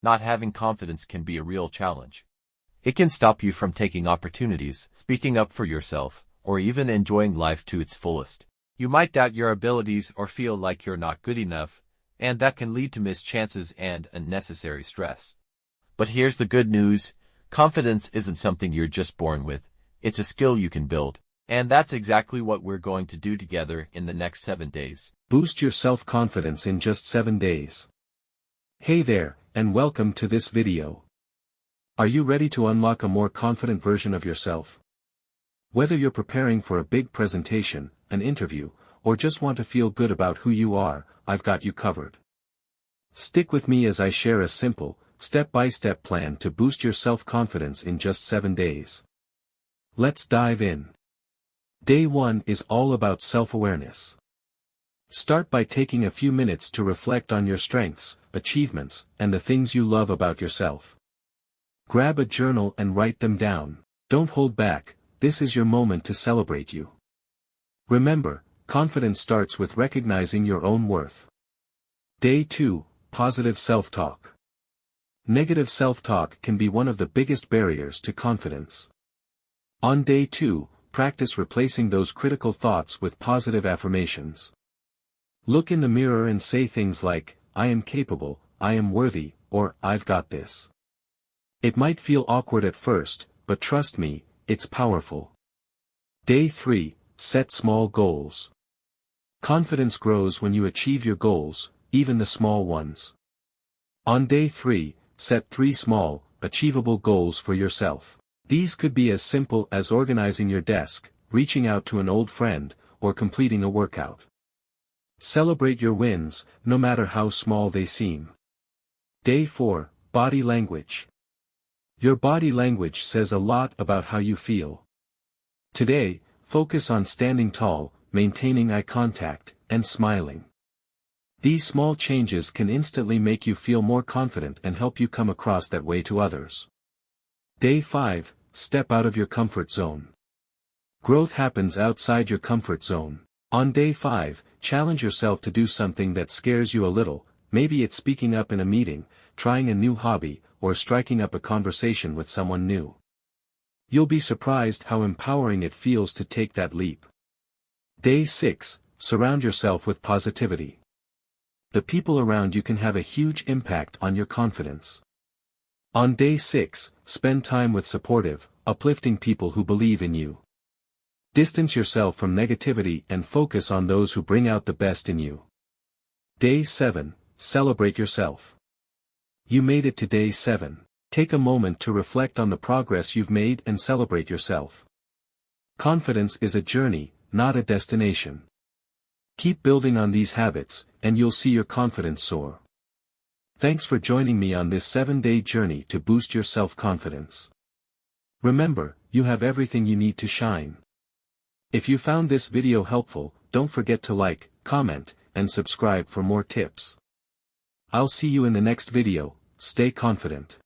not having confidence can be a real challenge. It can stop you from taking opportunities, speaking up for yourself, or even enjoying life to its fullest. You might doubt your abilities or feel like you're not good enough, and that can lead to missed chances and unnecessary stress. But here's the good news. Confidence isn't something you're just born with. It's a skill you can build. And that's exactly what we're going to do together in the next 7 days. Boost your self-confidence in just 7 days. Hey there, and welcome to this video. Are you ready to unlock a more confident version of yourself? Whether you're preparing for a big presentation, an interview, or just want to feel good about who you are, I've got you covered. Stick with me as I share a simple, step-by-step plan to boost your self-confidence in just 7 days. Let's dive in. Day 1 is all about self-awareness. Start by taking a few minutes to reflect on your strengths, achievements, and the things you love about yourself. Grab a journal and write them down. Don't hold back, this is your moment to celebrate you. Remember, confidence starts with recognizing your own worth. Day 2, positive self-talk. Negative self-talk can be one of the biggest barriers to confidence. On day 2, practice replacing those critical thoughts with positive affirmations. Look in the mirror and say things like, I am capable, I am worthy, or I've got this. It might feel awkward at first, but trust me, it's powerful. Day 3, set small goals. Confidence grows when you achieve your goals, even the small ones. On day 3, set 3 small, achievable goals for yourself. These could be as simple as organizing your desk, reaching out to an old friend, or completing a workout. Celebrate your wins, no matter how small they seem. Day 4, body language. Your body language says a lot about how you feel. Today, focus on standing tall, maintaining eye contact, and smiling. These small changes can instantly make you feel more confident and help you come across that way to others. Day 5, step out of your comfort zone. Growth happens outside your comfort zone. On day 5, challenge yourself to do something that scares you a little, maybe it's speaking up in a meeting, trying a new hobby, or striking up a conversation with someone new. You'll be surprised how empowering it feels to take that leap. Day 6, surround yourself with positivity. The people around you can have a huge impact on your confidence. On day 6, spend time with supportive, uplifting people who believe in you. Distance yourself from negativity and focus on those who bring out the best in you. Day 7, celebrate yourself. You made it to day 7. Take a moment to reflect on the progress you've made and celebrate yourself. Confidence is a journey, not a destination. Keep building on these habits, and you'll see your confidence soar. Thanks for joining me on this 7-day journey to boost your self-confidence. Remember, you have everything you need to shine. If you found this video helpful, don't forget to like, comment, and subscribe for more tips. I'll see you in the next video. Stay confident.